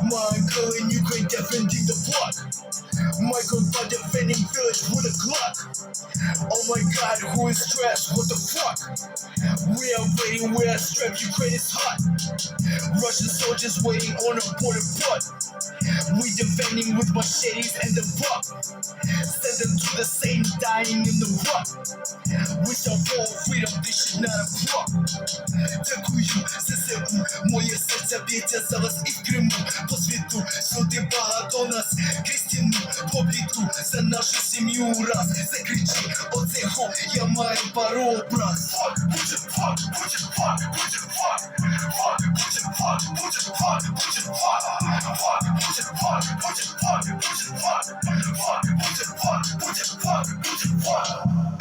Michael in Ukraine defending the block. Michael by defending village with a Glock. Oh my God, who is stressed? What the fuck? We are waiting, we are strapped, Ukraine is hot. Russian soldiers waiting on a border port. We defending with machetes and the buck. Send them to the same dying in the rock. We shall fall freedom, this shit not a prop. Дякую, ЗСУ, моє серце б'ється за вас і в Криму. По світу, сюди багато нас, крістіну, побіду за нашу сім'ю раз. Закричи, оце хо, я маю пару образ. Fuck, Putin, fuck, Putin, fuck, Putin, fuck, fuck, Putin, fuck, Putin, fuck, Putin, fuck, fuck, Putin, fuck, Putin, fuck, Putin, fuck, fuck, Putin, fuck, Putin, fuck, Putin, fuck.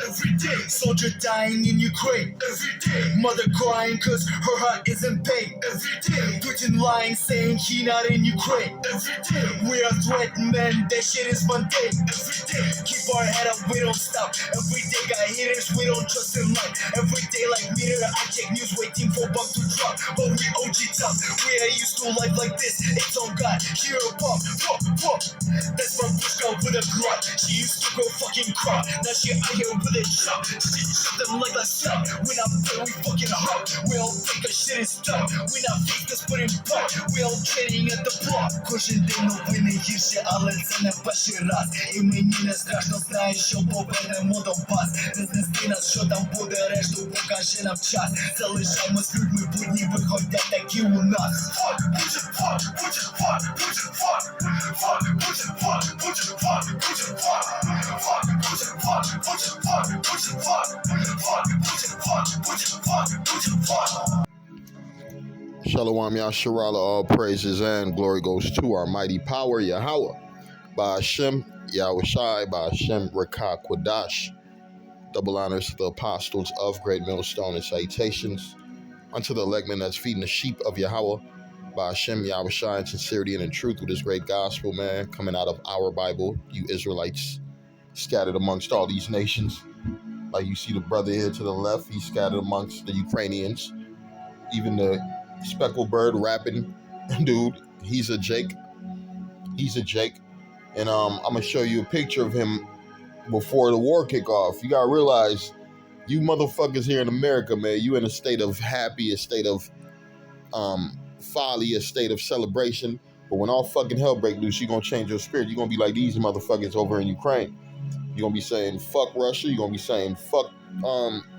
Every day, soldier dying in Ukraine. Every day, mother crying cause her heart is in pain. Every day, Putin lying saying he not in Ukraine. Every day, we are threatened, man, that shit is mundane. Every day, keep our head up, we don't stop. Every day got haters, we don't trust in life. Every day like meter, I check news waiting for bump to drop. But we OG top, we are used to life like this. It's on God, hero pop, pop, pop. That's my pushka with a Glock. She used to go fucking cry, now she out here with a chop. She shot them like a shot. When I'm there, we fucking hot. We all think the shit is stuck. We not fake this, but in pop. We all trading at the block. Кожен день новини гірше, але це не перший раз. І мені не страшно, знаю, що повернемо до баз. Не знести нас, що там буде, решту покаже нам час. Залишаємось людьми, будні виходять такі у нас. Fuck, Putin, fuck, Putin, fuck, Putin, fuck, fuck, Putin, fuck, Putin, fuck, Putin, fuck, fuck, Putin, fuck, Putin, fuck, Putin, fuck, fuck, Putin, fuck, Putin, fuck, Putin, fuck. Shalom Yasharala, all praises and glory goes to our mighty power, Yahweh, by Hashem, Yahushai, by Hashem, Rekah Kwadash. Double honors to the apostles of Great Millstone and salutations unto the electmen that's feeding the sheep of Yahweh, by Hashem, Yahushai, in sincerity and in truth with this great gospel, man, coming out of our Bible, you Israelites scattered amongst all these nations. Like you see the brother here to the left, he's scattered amongst the Ukrainians, even the speckled bird rapping dude, he's a Jake. And I'm gonna show you a picture of him before the war kick off. You gotta realize, you motherfuckers here in America, man, you in a state of happy, a state of folly, a state of celebration. But when all fucking hell break loose, you're gonna change your spirit. You're gonna be like these motherfuckers over in Ukraine. You're gonna be saying fuck Russia, you're gonna be saying fuck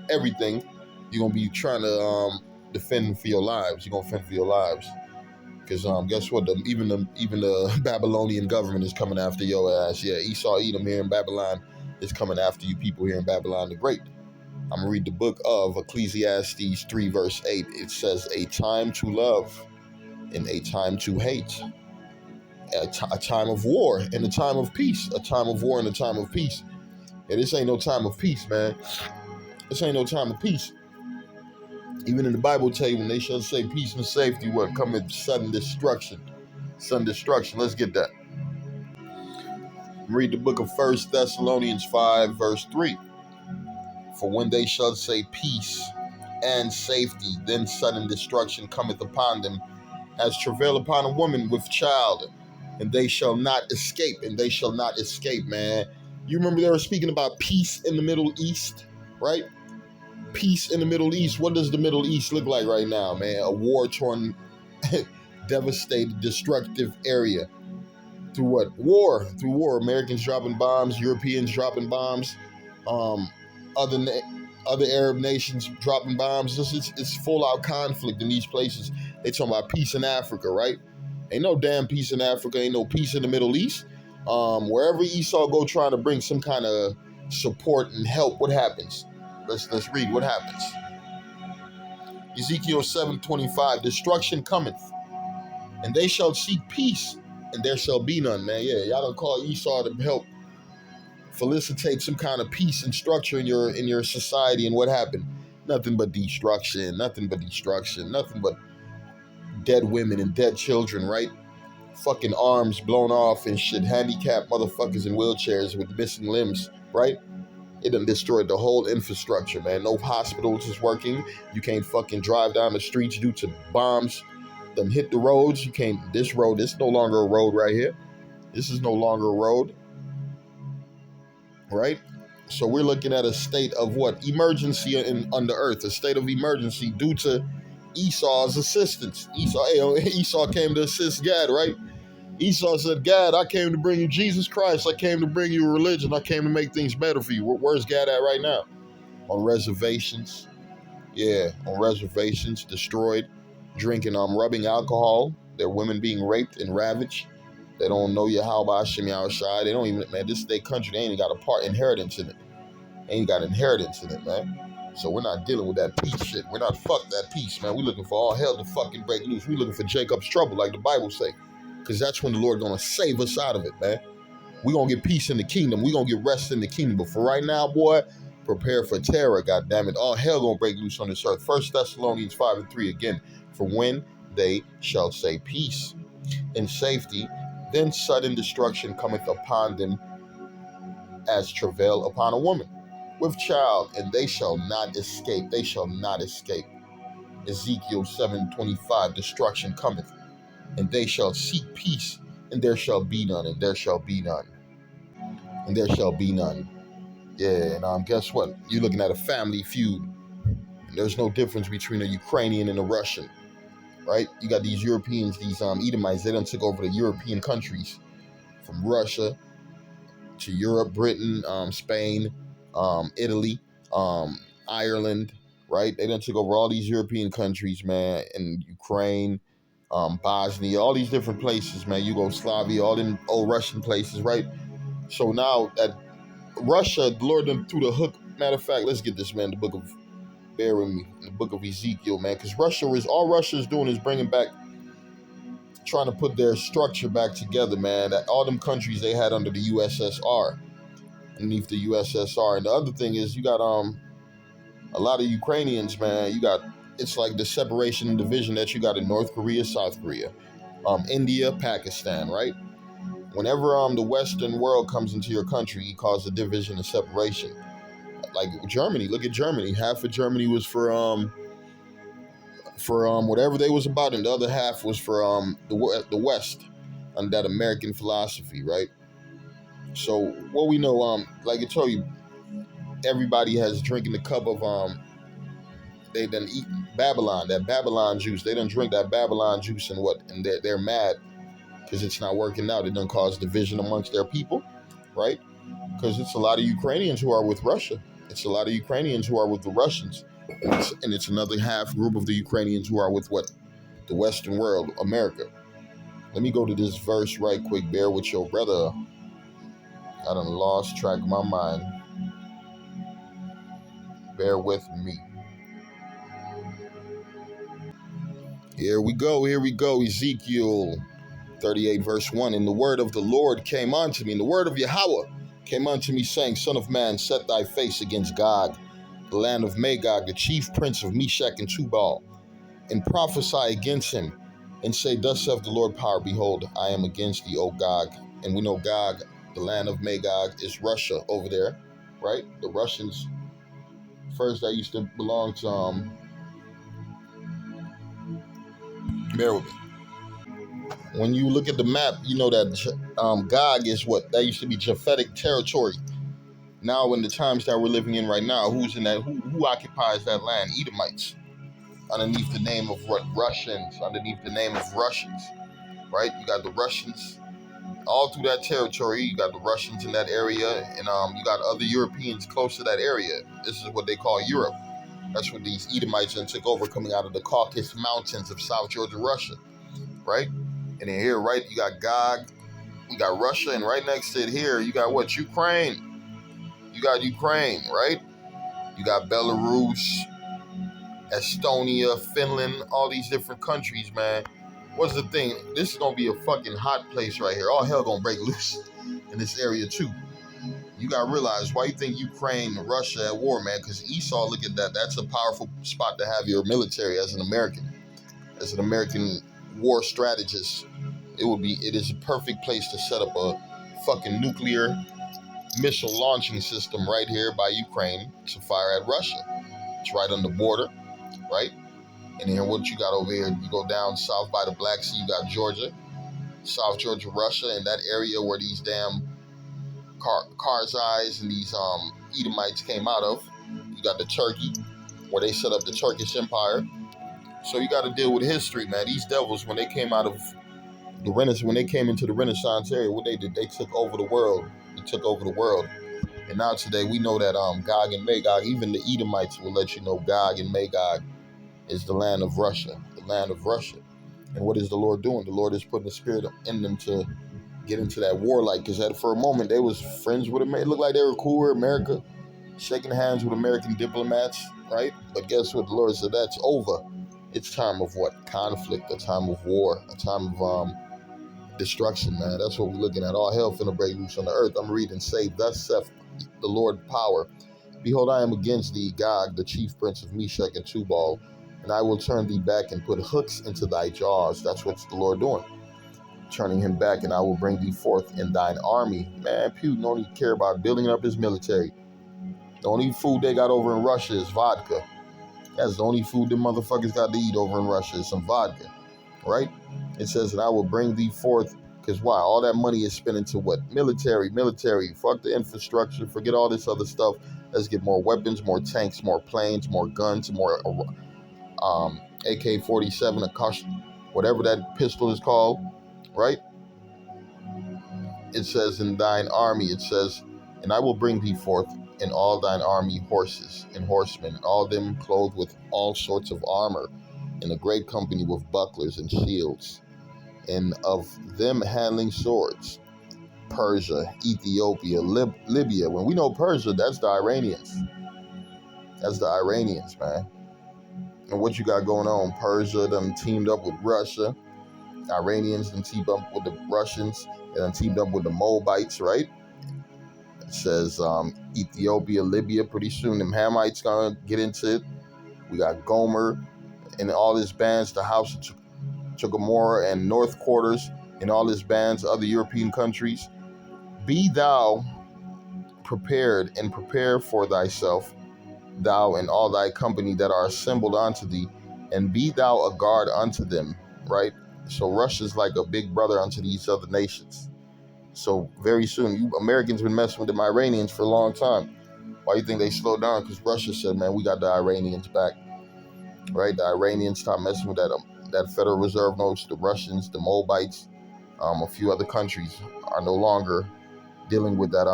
everything. You're gonna be trying to defend for your lives. You're gonna fend for your lives, because guess what? Even the Babylonian government is coming after your ass. Yeah, Esau Edom here in Babylon is coming after you people here in Babylon the Great. I'm gonna read the book of Ecclesiastes 3 verse 8. It says, "A time to love and a time to hate, a time of war and a time of peace, a time of war and a time of peace." And this ain't no time of peace, man. This ain't no time of peace. Even in the Bible tell you, when they shall say peace and safety, what cometh sudden destruction. Sudden destruction. Let's get that. Read the book of 1 Thessalonians 5, verse 3. "For when they shall say peace and safety, then sudden destruction cometh upon them, as travail upon a woman with child, and they shall not escape." And they shall not escape, man. You remember they were speaking about peace in the Middle East, right? Peace in the Middle East. What does the Middle East look like right now, man? A war-torn, devastated, destructive area. Through what? War. Through war. Americans dropping bombs, Europeans dropping bombs, other Arab nations dropping bombs. It's full-out conflict in these places. They talking about peace in Africa, right? Ain't no damn peace in Africa. Ain't no peace in the Middle East. Wherever Esau go trying to bring some kind of support and help, what happens? Let's read what happens. Ezekiel 7:25, "Destruction cometh, and they shall seek peace, and there shall be none." Man, yeah, y'all don't call Esau to help felicitate some kind of peace and structure in your society, and what happened? Nothing but destruction, nothing but destruction, nothing but dead women and dead children, right? Fucking arms blown off and shit, handicapped motherfuckers in wheelchairs with missing limbs, right? It done destroyed the whole infrastructure, man. No hospitals is working. You can't fucking drive down the streets due to bombs. Them hit the roads. You can't, this road, this is no longer a road right here. This is no longer a road, right? So we're looking at a state of what? Emergency on the earth, a state of emergency due to Esau's assistance. Esau came to assist Gad, right? Esau said, Gad, I came to bring you Jesus Christ. I came to bring you a religion. I came to make things better for you. Where's Gad at right now? On reservations. Yeah, on reservations, destroyed, drinking, rubbing alcohol. Their women being raped and ravaged. They don't know Yahweh Hashem Yahushai. They don't even, man, this is their country. They ain't got a part inheritance in it. They ain't got inheritance in it, man. So we're not dealing with that peace shit. We're not fuck that peace, man. We're looking for all hell to fucking break loose. We're looking for Jacob's trouble, like the Bible say. Because that's when the Lord gonna save us out of it, man. We're gonna get peace in the kingdom. We're gonna get rest in the kingdom. But for right now, boy, prepare for terror, goddammit. All hell gonna break loose on this earth. 1 Thessalonians 5:3 again. For when they shall say peace and safety, then sudden destruction cometh upon them as travail upon a woman with child, and they shall not escape. They shall not escape. Ezekiel 7:25, destruction cometh, and they shall seek peace, and there shall be none, and there shall be none, and there shall be none. Yeah, and guess what? You're looking at a family feud. And there's no difference between a Ukrainian and a Russian, right? You got these Europeans, these Edomites, they done took over the European countries from Russia to Europe, Britain, Spain, Italy, Ireland, right? They done took over all these European countries, man, and Ukraine, Bosnia, all these different places, man, Yugoslavia, all them old Russian places, right? So now that Russia, the Lord done threw the hook. Matter of fact, let's get this, man, bear with me, in the book of Ezekiel, man, because all Russia is doing is trying to put their structure back together, man. That all them countries they had under the USSR, underneath the USSR. And the other thing is, you got a lot of Ukrainians, man. It's like the separation and division that you got in North Korea, South Korea, India, Pakistan, right? Whenever the Western world comes into your country, it causes a division and separation. Like Germany, look at Germany. Half of Germany was for whatever they was about, and the other half was for the West, and that American philosophy, right? So what we know, like I told you, everybody has drinking the cup of they done eat Babylon, that Babylon juice. They done drink that Babylon juice, and they're mad because it's not working out. It done cause division amongst their people, right? Because it's a lot of Ukrainians who are with Russia. It's a lot of Ukrainians who are with the Russians. And it's another half group of the Ukrainians who are with what? The Western world, America. Let me go to this verse right quick. Bear with your brother. I done lost track of my mind. Bear with me. Here we go. Ezekiel 38 verse 1. And the word of the Lord came unto me, and the word of Yahweh came unto me, saying, Son of man, set thy face against Gog, the land of Magog, the chief prince of Meshech and Tubal, and prophesy against him, and say, Thus saith the Lord power, behold, I am against thee, O Gog. And we know Gog, the land of Magog, is Russia over there, right? The Russians, first that used to belong to, bear with me. When you look at the map, you know that Gog is what? That used to be Japhetic territory. Now, in the times that we're living in right now, who's in that? Who occupies that land? Edomites, underneath the name of what? Russians, underneath the name of Russians, right? You got the Russians all through that territory. You got the Russians in that area, and you got other Europeans close to that area. This is what they call Europe. That's what these Edomites then took over, coming out of the Caucasus Mountains of South Georgia, Russia, right? And then here, right, you got Gog, you got Russia, and right next to it here, you got what? Ukraine. You got Ukraine, right? You got Belarus, Estonia, Finland, all these different countries, man. What's the thing? This is going to be a fucking hot place right here. All hell going to break loose in this area, too. You gotta realize why you think Ukraine and Russia at war, man. Because Esau, look at that. That's a powerful spot to have your military as an American. As an American war strategist, it is a perfect place to set up a fucking nuclear missile launching system right here by Ukraine to fire at Russia. It's right on the border, right? And then what you got over here, you go down south by the Black Sea, you got Georgia, South Georgia, Russia, and that area where these damn Karzais and these Edomites came out of. You got the Turkey, where they set up the Turkish Empire. So you got to deal with history, man. These devils, when they came out of the Renaissance, when they came into the Renaissance area, what they did, they took over the world. They took over the world. And now today we know that Gog and Magog, even the Edomites will let you know Gog and Magog is the land of Russia, the land of Russia. And what is the Lord doing? The Lord is putting the spirit in them to get into that warlike, because for a moment they was friends with America. It looked like they were cool with America, shaking hands with American diplomats, right? But guess what? The Lord said that's over. It's time of what? Conflict, a time of war, a time of destruction, man. That's what we're looking at. All hell finna break loose on the earth. I'm reading, say, thus saith the Lord power. Behold, I am against thee, Gog, the chief prince of Meshach and Tubal, and I will turn thee back and put hooks into thy jaws. That's what's the Lord doing. Turning him back, and I will bring thee forth in thine army. Man, Putin don't even care about building up his military. The only food they got over in Russia is vodka. That's the only food them motherfuckers got to eat over in Russia is some vodka, right? It says, and I will bring thee forth, because why? All that money is spent into what? Military. Fuck the infrastructure. Forget all this other stuff. Let's get more weapons, more tanks, more planes, more guns, more AK-47, whatever that pistol is called, right? It says, in thine army, it says, and I will bring thee forth in all thine army horses and horsemen, and all them clothed with all sorts of armor, in a great company with bucklers and shields, and of them handling swords. Persia, Ethiopia, Libya. When we know Persia, that's the Iranians. That's the Iranians, man. And what you got going on? Persia done teamed up with Russia. Iranians done teamed up with the Russians. They done teamed up with the Moabites, right? It says Ethiopia, Libya. Pretty soon them Hamites gonna get into it. We got Gomer and all his bands, the House of Chickamauga and North Quarters, and all his bands, other European countries. Be thou prepared, and prepare for thyself, thou and all thy company that are assembled unto thee, and be thou a guard unto them, right? So Russia's like a big brother unto these other nations. So very soon, you Americans been messing with them Iranians for a long time. Why you think they slowed down? Because Russia said, man, we got the Iranians back, right? The Iranians stopped messing with that Federal Reserve notes. The Russians, the Moabites, a few other countries are no longer dealing with that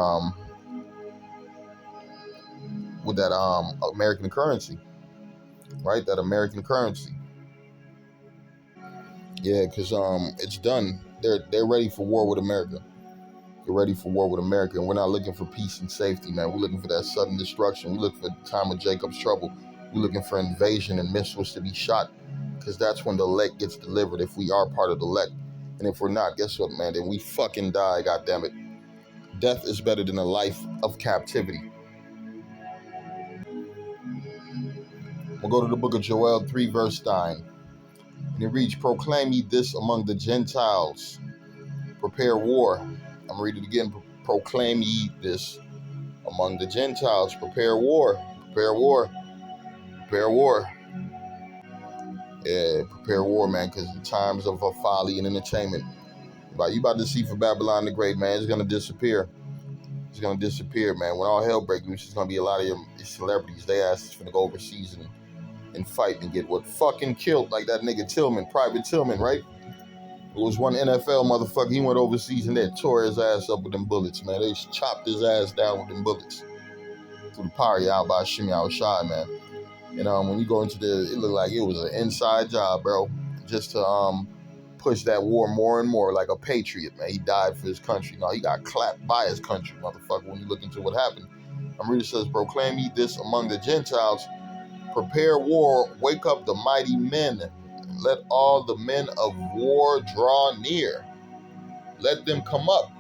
American currency, right? That American currency. Yeah, because it's done. They're ready for war with America. They're ready for war with America, and we're not looking for peace and safety, man. We're looking for that sudden destruction. We're looking for the time of Jacob's trouble. We're looking for invasion and missiles to be shot, because that's when the elect gets delivered, if we are part of the elect. And if we're not, guess what, man? Then we fucking die, goddammit. Death is better than a life of captivity. We'll go to the book of Joel 3, verse 9. And it reads, proclaim ye this among the Gentiles. Prepare war. I'm going to read it again. Proclaim ye this among the Gentiles. Prepare war. Prepare war. Prepare war. Yeah, prepare war, man, because the times of folly and entertainment. But you about to see for Babylon the Great, man. It's going to disappear. It's going to disappear, man. When all hell breaks loose, it's going to be a lot of your celebrities. They asses going to go overseas and fight and get what fucking killed, like that nigga Tillman, Private Tillman, right? It was one NFL motherfucker. He went overseas and they tore his ass up with them bullets, man. They chopped his ass down with them bullets through the power out by Shimmy Al-Shai, man. And when you go into it looked like it was an inside job, bro, just to push that war more and more, like a patriot, man. He died for his country. No, he got clapped by his country, motherfucker, when you look into what happened. I'm reading, it says, proclaim ye this among the Gentiles. Prepare war, wake up the mighty men. Let all the men of war draw near. Let them come up.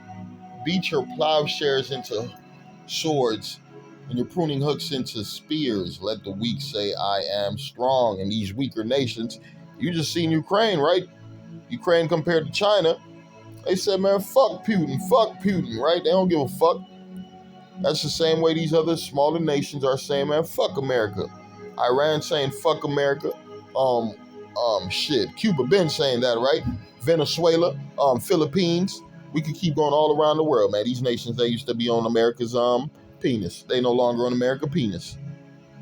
Beat your plowshares into swords and your pruning hooks into spears. Let the weak say, I am strong. And these weaker nations, you just seen Ukraine, right? Ukraine compared to China. They said, man, fuck Putin, right? They don't give a fuck. That's the same way these other smaller nations are saying, man, fuck America. Iran saying fuck America. Cuba been saying that, right? Venezuela, Philippines. We could keep going all around the world, man. These nations, they used to be on America's penis. They no longer on America's penis.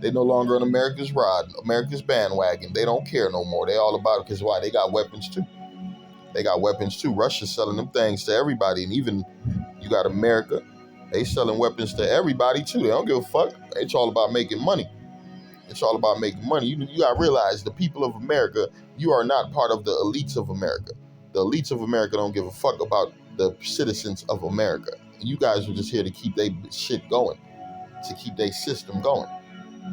They no longer on America's rod, America's bandwagon. They don't care no more. They all about it because why? They got weapons too. They got weapons too. Russia's selling them things to everybody, and even you got America. They selling weapons to everybody too. They don't give a fuck. It's all about making money. It's all about making money. You got to realize the people of America, you are not part of the elites of America. The elites of America don't give a fuck about the citizens of America. You guys are just here to keep their shit going, to keep their system going.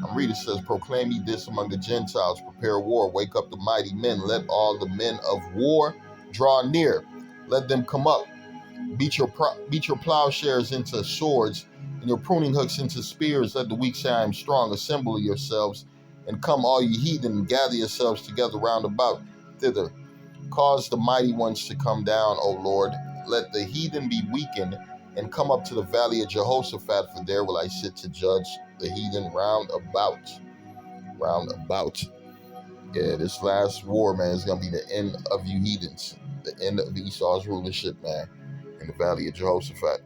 I'm reading, it says, proclaim ye this among the Gentiles, prepare war, wake up the mighty men, let all the men of war draw near, let them come up, beat your plowshares into swords, and your pruning hooks into spears. Let the weak say, I am strong. Assemble yourselves, and come all ye heathen, and gather yourselves together round about thither. Cause the mighty ones to come down, O Lord. Let the heathen be weakened, and come up to the valley of Jehoshaphat, for there will I sit to judge the heathen round about. Round about. Yeah, this last war, man, is going to be the end of you heathens. The end of Esau's rulership, man, in the valley of Jehoshaphat.